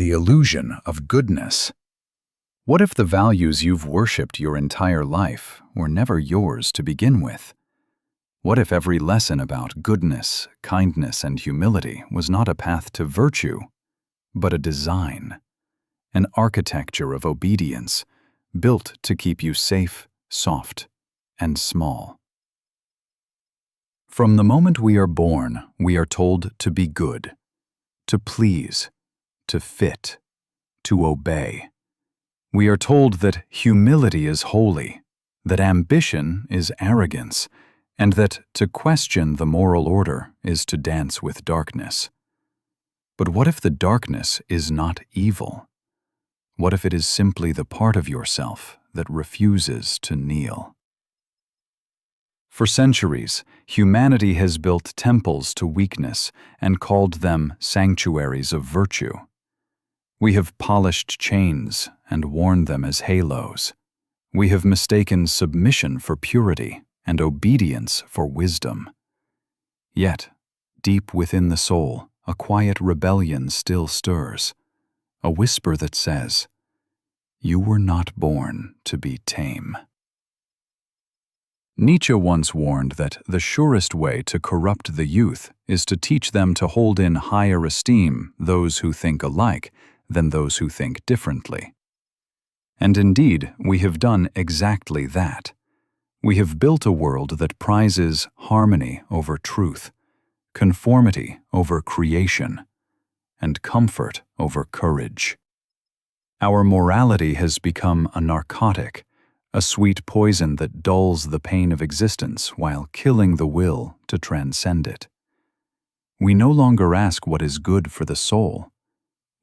the illusion of goodness. What if the values you've worshipped your entire life were never yours to begin with? What if every lesson about goodness, kindness, and humility was not a path to virtue, but a design, an architecture of obedience built to keep you safe, soft, and small? From the moment we are born, we are told to be good, to please, to fit, to obey. We are told that humility is holy, that ambition is arrogance, and that to question the moral order is to dance with darkness. But what if the darkness is not evil? What if it is simply the part of yourself that refuses to kneel? For centuries, humanity has built temples to weakness and called them sanctuaries of virtue. We have polished chains and worn them as halos. We have mistaken submission for purity and obedience for wisdom. Yet, deep within the soul, a quiet rebellion still stirs, a whisper that says, "You were not born to be tame." Nietzsche once warned that the surest way to corrupt the youth is to teach them to hold in higher esteem those who think alike than those who think differently. And indeed, we have done exactly that. We have built a world that prizes harmony over truth, conformity over creation, and comfort over courage. Our morality has become a narcotic, a sweet poison that dulls the pain of existence while killing the will to transcend it. We no longer ask what is good for the soul.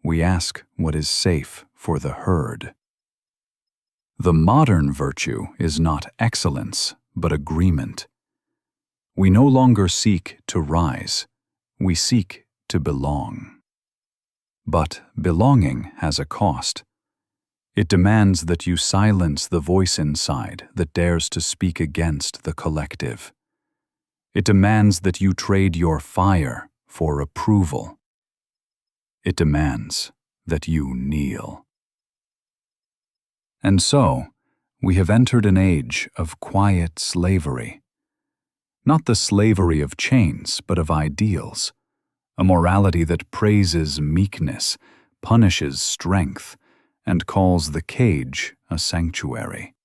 We ask what is safe for the herd. The modern virtue is not excellence, but agreement. We no longer seek to rise. We seek to belong. But belonging has a cost. It demands that you silence the voice inside that dares to speak against the collective. It demands that you trade your fire for approval. It demands that you kneel. And so, we have entered an age of quiet slavery. Not the slavery of chains, but of ideals. A morality that praises meekness, punishes strength, and calls the cage a sanctuary.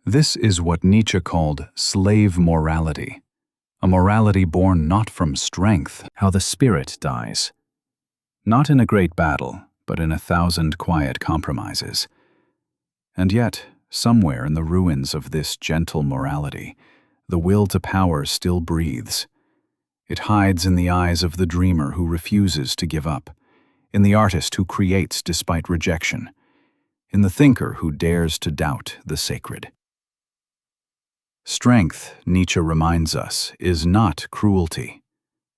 This is what Nietzsche called slave morality, a morality born not from strength, how the spirit dies. Not in a great battle, but in 1,000 quiet compromises. And yet, somewhere in the ruins of this gentle morality, the will to power still breathes. It hides in the eyes of the dreamer who refuses to give up, in the artist who creates despite rejection, in the thinker who dares to doubt the sacred. Strength, Nietzsche reminds us, is not cruelty.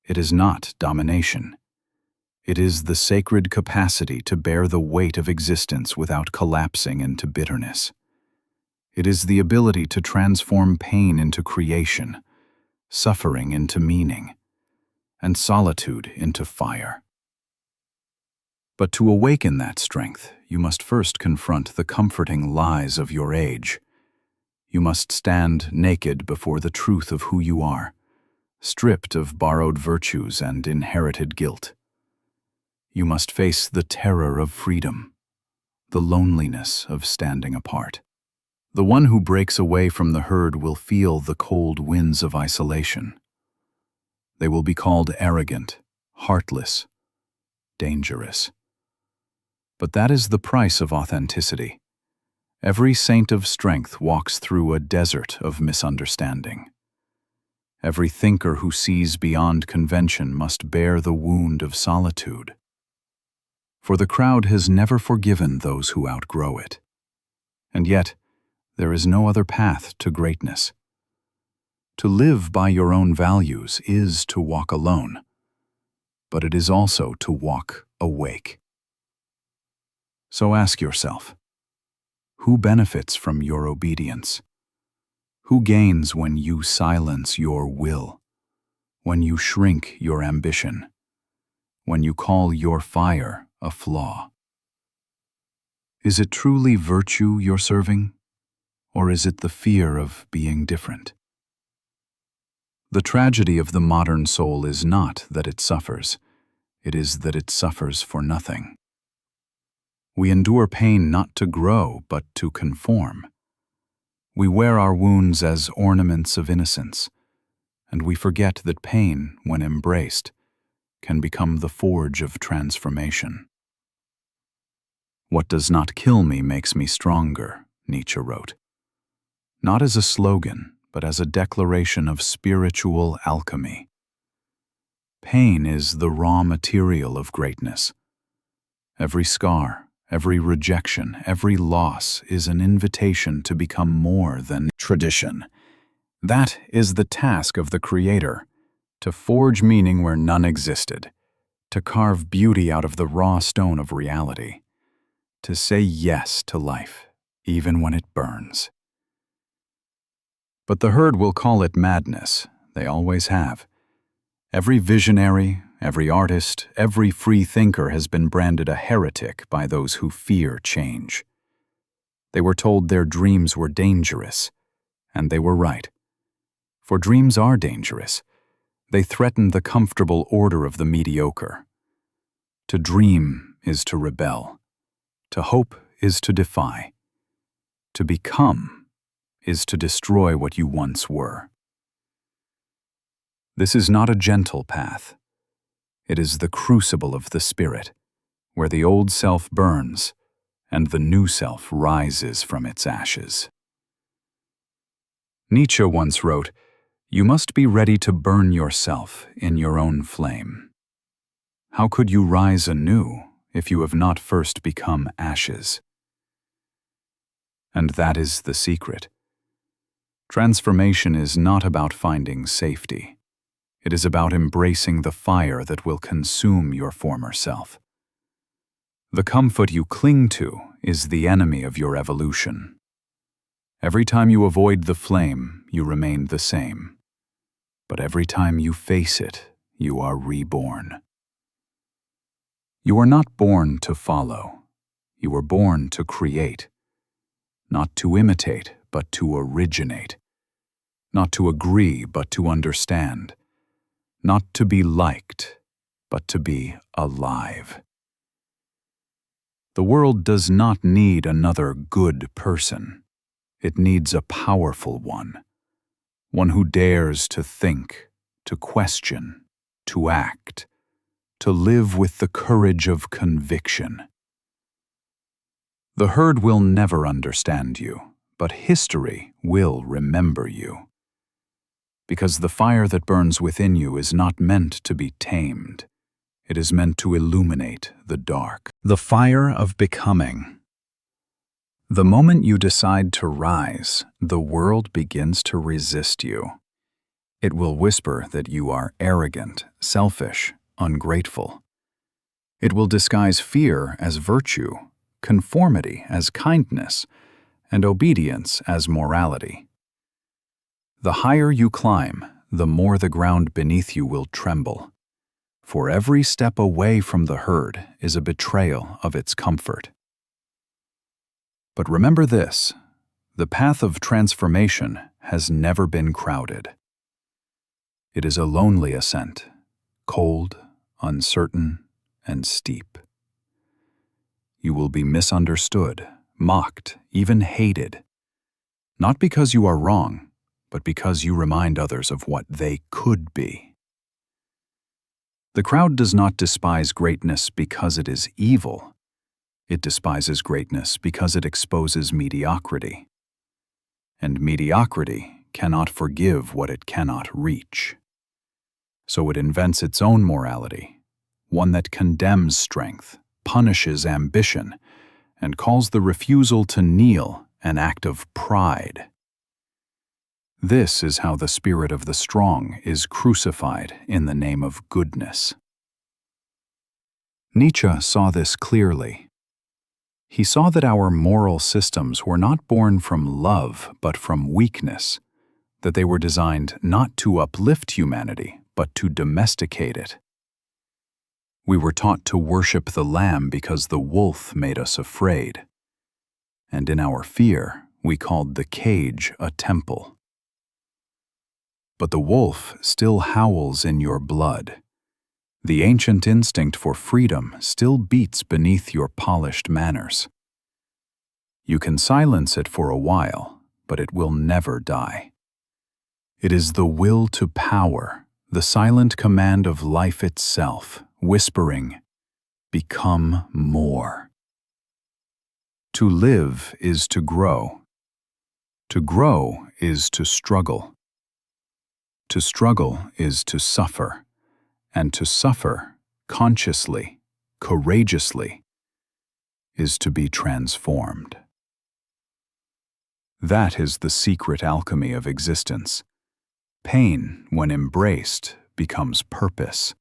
It is not domination. It is the sacred capacity to bear the weight of existence without collapsing into bitterness. It is the ability to transform pain into creation, suffering into meaning, and solitude into fire. But to awaken that strength, you must first confront the comforting lies of your age. You must stand naked before the truth of who you are, stripped of borrowed virtues and inherited guilt. You must face the terror of freedom, the loneliness of standing apart. The one who breaks away from the herd will feel the cold winds of isolation. They will be called arrogant, heartless, dangerous. But that is the price of authenticity. Every saint of strength walks through a desert of misunderstanding. Every thinker who sees beyond convention must bear the wound of solitude. For the crowd has never forgiven those who outgrow it. And yet, there is no other path to greatness. To live by your own values is to walk alone, but it is also to walk awake. So ask yourself, who benefits from your obedience? Who gains when you silence your will, when you shrink your ambition, when you call your fire a flaw? Is it truly virtue you're serving, or is it the fear of being different? The tragedy of the modern soul is not that it suffers, it is that it suffers for nothing. We endure pain not to grow, but to conform. We wear our wounds as ornaments of innocence, and we forget that pain, when embraced, can become the forge of transformation. What does not kill me makes me stronger, Nietzsche wrote. Not as a slogan, but as a declaration of spiritual alchemy. Pain is the raw material of greatness. Every scar, every rejection, every loss is an invitation to become more than tradition. That is the task of the Creator, to forge meaning where none existed, to carve beauty out of the raw stone of reality, to say yes to life, even when it burns. But the herd will call it madness. They always have. Every visionary, every artist, every free thinker has been branded a heretic by those who fear change. They were told their dreams were dangerous, and they were right. For dreams are dangerous. They threaten the comfortable order of the mediocre. To dream is to rebel. To hope is to defy. To become is to destroy what you once were. This is not a gentle path. It is the crucible of the spirit, where the old self burns and the new self rises from its ashes. Nietzsche once wrote, "You must be ready to burn yourself in your own flame. How could you rise anew if you have not first become ashes?" And that is the secret. Transformation is not about finding safety. It is about embracing the fire that will consume your former self. The comfort you cling to is the enemy of your evolution. Every time you avoid the flame, you remain the same. But every time you face it, you are reborn. You are not born to follow. You were born to create. Not to imitate, but to originate. Not to agree, but to understand. Not to be liked, but to be alive. The world does not need another good person. It needs a powerful one who dares to think, to question, to act, to live with the courage of conviction. The herd will never understand you, but history will remember you. Because the fire that burns within you is not meant to be tamed. It is meant to illuminate the dark. The fire of becoming. The moment you decide to rise, the world begins to resist you. It will whisper that you are arrogant, selfish, ungrateful. It will disguise fear as virtue, conformity as kindness, and obedience as morality. The higher you climb, the more the ground beneath you will tremble. For every step away from the herd is a betrayal of its comfort. But remember this, the path of transformation has never been crowded. It is a lonely ascent, cold, uncertain, and steep. You will be misunderstood, mocked, even hated. Not because you are wrong, but because you remind others of what they could be. The crowd does not despise greatness because it is evil. It despises greatness because it exposes mediocrity. And mediocrity cannot forgive what it cannot reach. So it invents its own morality, one that condemns strength, punishes ambition, and calls the refusal to kneel an act of pride. This is how the spirit of the strong is crucified in the name of goodness. Nietzsche saw this clearly. He saw that our moral systems were not born from love but from weakness, that they were designed not to uplift humanity but to domesticate it. We were taught to worship the lamb because the wolf made us afraid. and in our fear, we called the cage a temple. But the wolf still howls in your blood. The ancient instinct for freedom still beats beneath your polished manners. You can silence it for a while, but it will never die. It is the will to power, the silent command of life itself, whispering, "Become more." To live is to grow. To grow is to struggle. To struggle is to suffer, and to suffer consciously, courageously, is to be transformed. That is the secret alchemy of existence. Pain, when embraced, becomes purpose.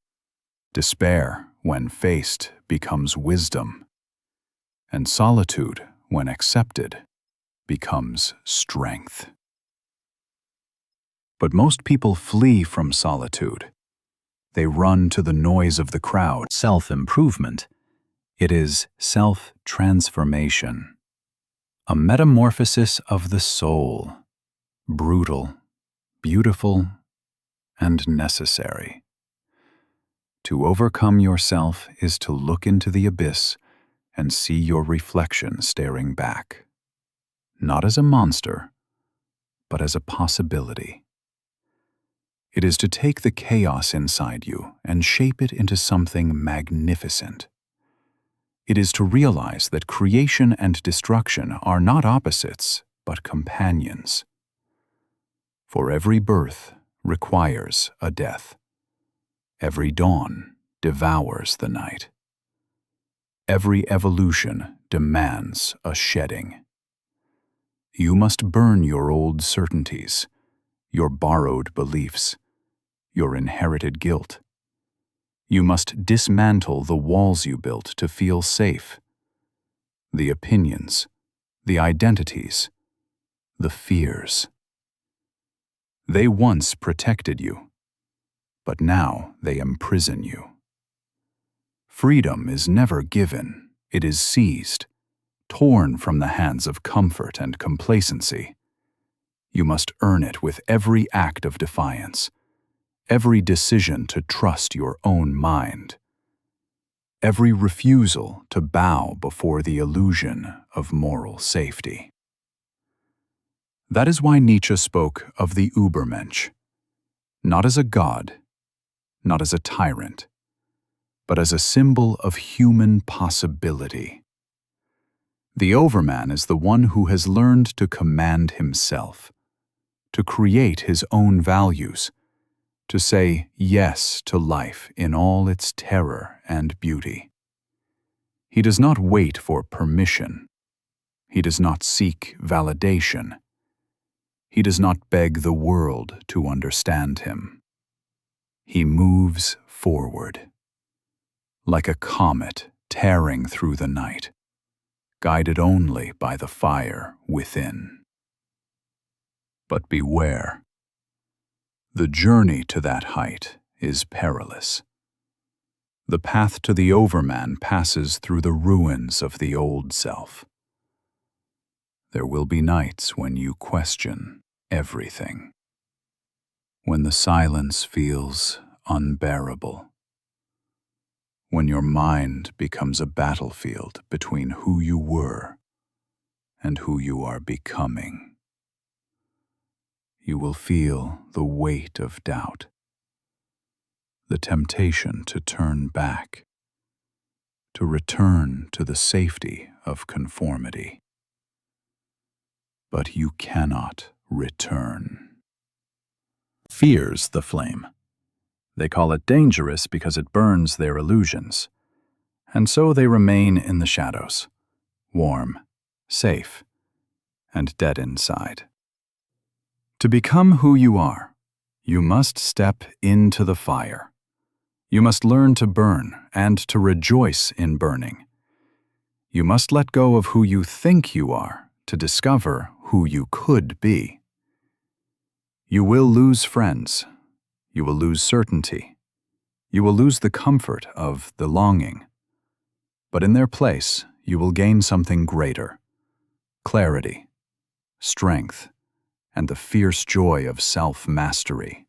Despair, when faced, becomes wisdom. And solitude, when accepted, becomes strength. But most people flee from solitude. They run to the noise of the crowd. Self-improvement. It is self-transformation. A metamorphosis of the soul. Brutal, beautiful, and necessary. To overcome yourself is to look into the abyss and see your reflection staring back. Not as a monster, but as a possibility. It is to take the chaos inside you and shape it into something magnificent. It is to realize that creation and destruction are not opposites, but companions. For every birth requires a death. Every dawn devours the night. Every evolution demands a shedding. You must burn your old certainties, your borrowed beliefs, your inherited guilt. You must dismantle the walls you built to feel safe. The opinions, the identities, the fears. They once protected you, but now they imprison you. Freedom is never given, it is seized, torn from the hands of comfort and complacency. You must earn it with every act of defiance, every decision to trust your own mind, every refusal to bow before the illusion of moral safety. That is why Nietzsche spoke of the Übermensch, not as a god, not as a tyrant, but as a symbol of human possibility. The overman is the one who has learned to command himself, to create his own values, to say yes to life in all its terror and beauty. He does not wait for permission. He does not seek validation. He does not beg the world to understand him. He moves forward, like a comet tearing through the night, guided only by the fire within. But beware. The journey to that height is perilous. The path to the overman passes through the ruins of the old self. There will be nights when you question everything, when the silence feels unbearable, when your mind becomes a battlefield between who you were and who you are becoming. You will feel the weight of doubt, the temptation to turn back, to return to the safety of conformity. But you cannot return. Fears the flame. They call it dangerous because it burns their illusions, and so they remain in the shadows, warm, safe, and dead inside. To become who you are, you must step into the fire. You must learn to burn and to rejoice in burning. You must let go of who you think you are to discover who you could be. You will lose friends. You will lose certainty. You will lose the comfort of the longing. But in their place, you will gain something greater, clarity, strength, and the fierce joy of self-mastery.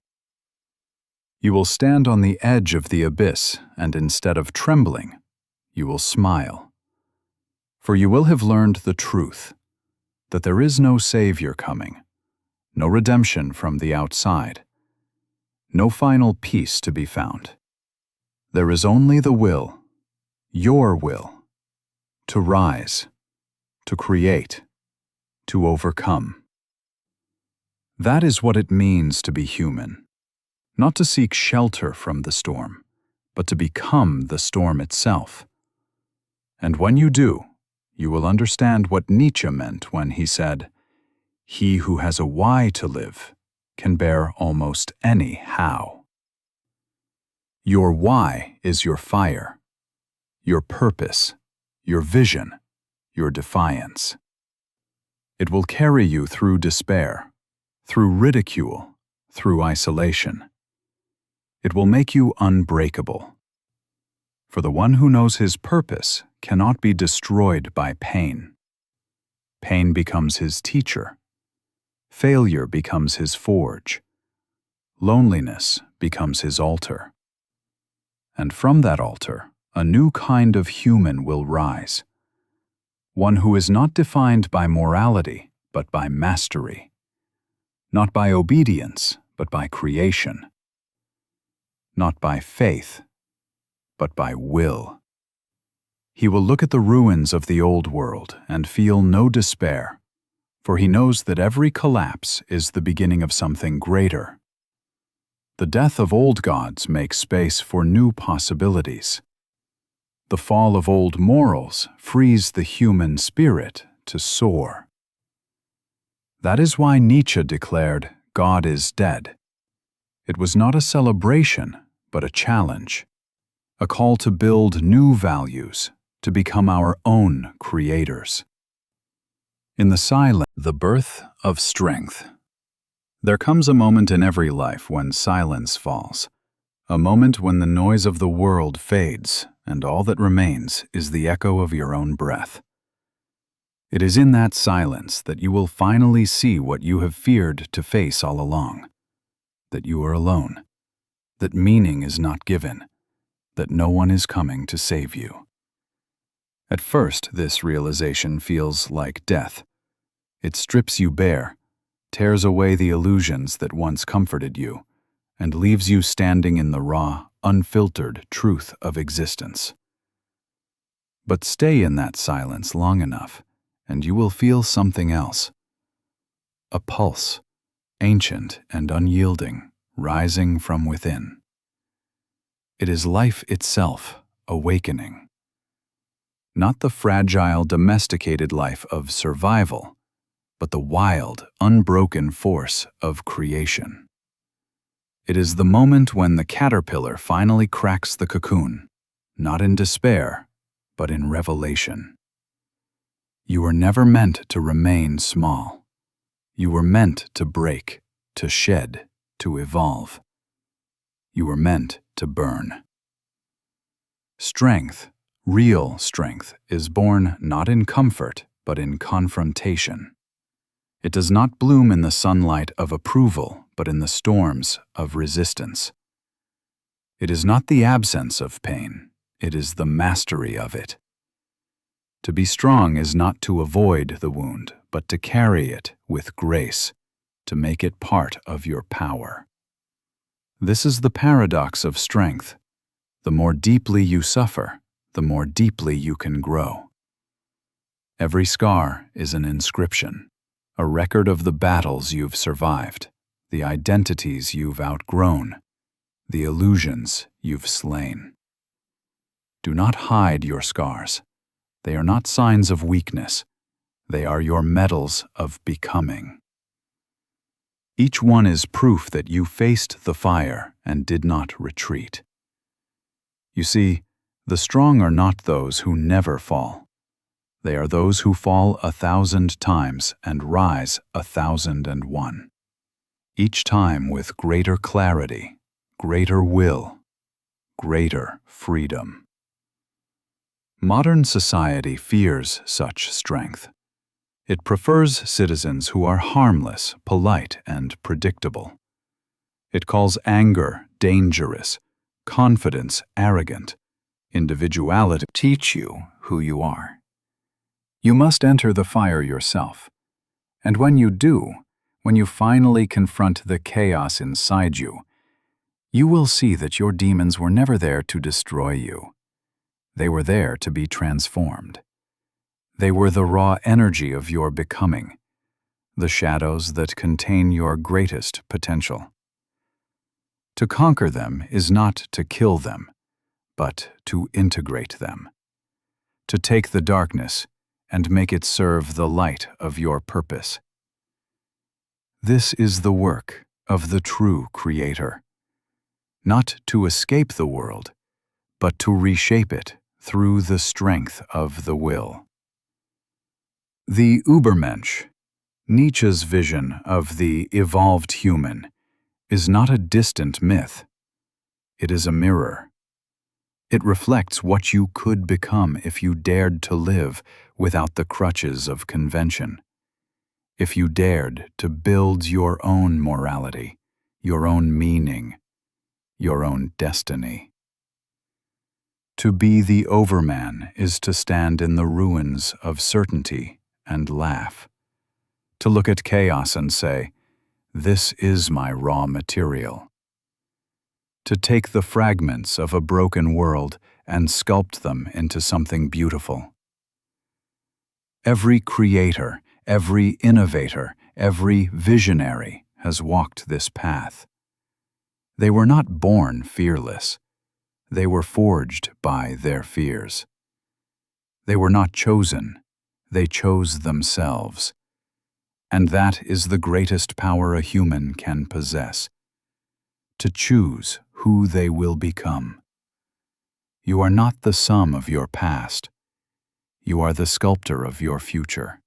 You will stand on the edge of the abyss, and instead of trembling, you will smile. For you will have learned the truth, that there is no Savior coming, no redemption from the outside, no final peace to be found. There is only the will, your will, to rise, to create, to overcome. That is what it means to be human, not to seek shelter from the storm, but to become the storm itself. And when you do, you will understand what Nietzsche meant when he said, "He who has a why to live can bear almost any how." Your why is your fire, your purpose, your vision, your defiance. It will carry you through despair, through ridicule, through isolation. It will make you unbreakable. For the one who knows his purpose cannot be destroyed by pain. Pain becomes his teacher. Failure becomes his forge. Loneliness becomes his altar. And from that altar, a new kind of human will rise. One who is not defined by morality, but by mastery. Not by obedience, but by creation. Not by faith, but by will. He will look at the ruins of the old world and feel no despair, for he knows that every collapse is the beginning of something greater. The death of old gods makes space for new possibilities. The fall of old morals frees the human spirit to soar. That is why Nietzsche declared, "God is dead." It was not a celebration, but a challenge, a call to build new values, to become our own creators. In the silence, the birth of strength. There comes a moment in every life when silence falls, a moment when the noise of the world fades and all that remains is the echo of your own breath. It is in that silence that you will finally see what you have feared to face all along, that you are alone, that meaning is not given, that no one is coming to save you. At first, this realization feels like death. It strips you bare, tears away the illusions that once comforted you, and leaves you standing in the raw, unfiltered truth of existence. But stay in that silence long enough, and you will feel something else. A pulse, ancient and unyielding, rising from within. It is life itself awakening. Not the fragile, domesticated life of survival, but the wild, unbroken force of creation. It is the moment when the caterpillar finally cracks the cocoon, not in despair, but in revelation. You were never meant to remain small. You were meant to break, to shed, to evolve. You were meant to burn. Strength, real strength, is born not in comfort, but in confrontation. It does not bloom in the sunlight of approval, but in the storms of resistance. It is not the absence of pain, it is the mastery of it. To be strong is not to avoid the wound, but to carry it with grace, to make it part of your power. This is the paradox of strength. The more deeply you suffer, the more deeply you can grow. Every scar is an inscription, a record of the battles you've survived, the identities you've outgrown, the illusions you've slain. Do not hide your scars. They are not signs of weakness. They are your medals of becoming. Each one is proof that you faced the fire and did not retreat. You see, the strong are not those who never fall. They are those who fall 1,000 times and rise 1,001. Each time with greater clarity, greater will, greater freedom. Modern society fears such strength. It prefers citizens who are harmless, polite, and predictable. It calls anger dangerous, confidence arrogant, individuality teach you who you are. You must enter the fire yourself. And when you do, when you finally confront the chaos inside you, you will see that your demons were never there to destroy you. They were there to be transformed. They were the raw energy of your becoming, the shadows that contain your greatest potential. To conquer them is not to kill them, but to integrate them. To take the darkness and make it serve the light of your purpose. This is the work of the true Creator. Not to escape the world, but to reshape it through the strength of the will. The Übermensch, Nietzsche's vision of the evolved human, is not a distant myth. It is a mirror. It reflects what you could become if you dared to live without the crutches of convention. If you dared to build your own morality, your own meaning, your own destiny. To be the overman is to stand in the ruins of certainty and laugh. To look at chaos and say, "This is my raw material." To take the fragments of a broken world and sculpt them into something beautiful. Every creator, every innovator, every visionary has walked this path. They were not born fearless. They were forged by their fears. They were not chosen. They chose themselves. And that is the greatest power a human can possess. To choose who they will become. You are not the sum of your past. You are the sculptor of your future.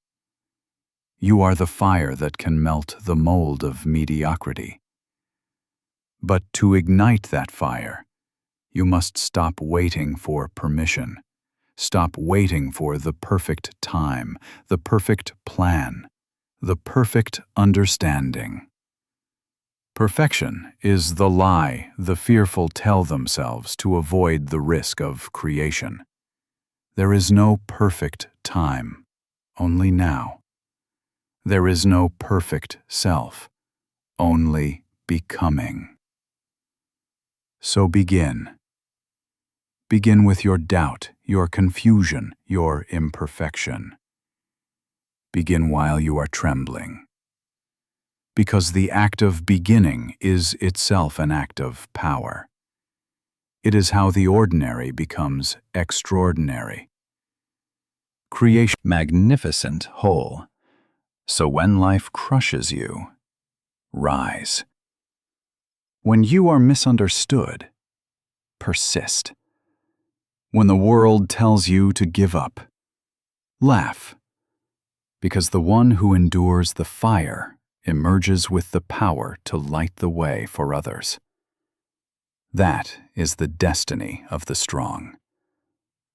You are the fire that can melt the mold of mediocrity. But to ignite that fire, you must stop waiting for permission. Stop waiting for the perfect time, the perfect plan, the perfect understanding. Perfection is the lie the fearful tell themselves to avoid the risk of creation. There is no perfect time, only now. There is no perfect self, only becoming. So begin. Begin with your doubt, your confusion, your imperfection. Begin while you are trembling. Because the act of beginning is itself an act of power. It is how the ordinary becomes extraordinary. Creation magnificent whole. So when life crushes you, rise. When you are misunderstood, persist. When the world tells you to give up, laugh. Because the one who endures the fire emerges with the power to light the way for others. That is the destiny of the strong.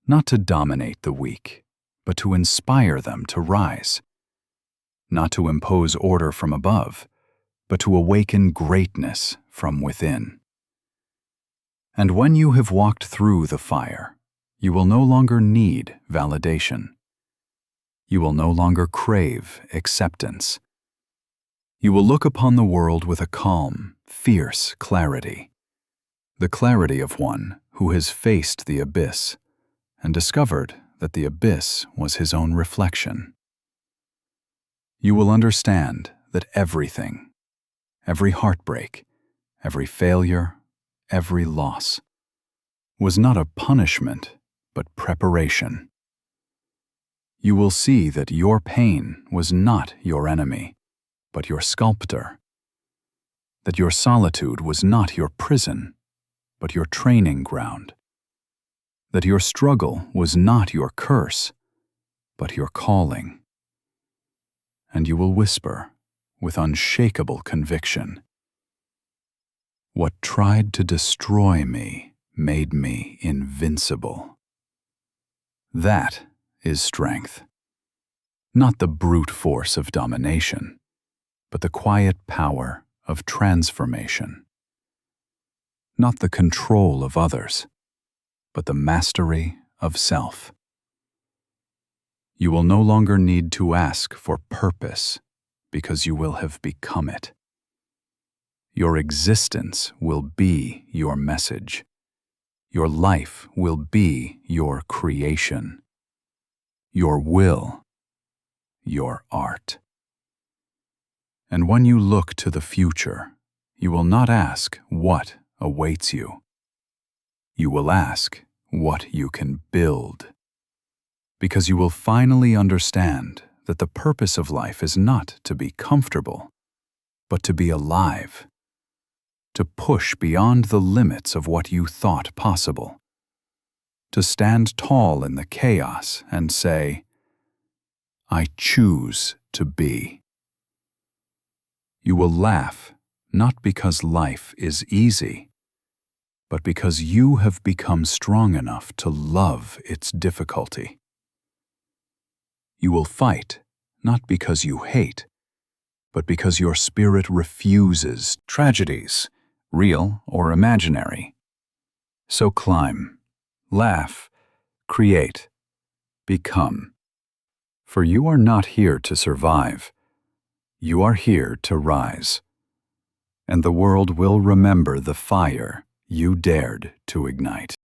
Not to dominate the weak, but to inspire them to rise. Not to impose order from above, but to awaken greatness from within. And when you have walked through the fire, you will no longer need validation. You will no longer crave acceptance. You will look upon the world with a calm, fierce clarity. The clarity of one who has faced the abyss and discovered that the abyss was his own reflection. You will understand that everything, every heartbreak, every failure, every loss, was not a punishment, but preparation. You will see that your pain was not your enemy, but your sculptor. That your solitude was not your prison, but your training ground. That your struggle was not your curse, but your calling. And you will whisper, with unshakable conviction, "What tried to destroy me made me invincible." That is strength. Not the brute force of domination, but the quiet power of transformation. Not the control of others, but the mastery of self. You will no longer need to ask for purpose because you will have become it. Your existence will be your message. Your life will be your creation. Your will, your art. And when you look to the future, you will not ask what awaits you. You will ask what you can build. Because you will finally understand that the purpose of life is not to be comfortable, but to be alive, to push beyond the limits of what you thought possible, to stand tall in the chaos and say, I choose to be. You will laugh not because life is easy, but because you have become strong enough to love its difficulty. You will fight not because you hate, but because your spirit refuses tragedies, real or imaginary. So climb, laugh, create, become. For you are not here to survive. You are here to rise. And the world will remember the fire you dared to ignite.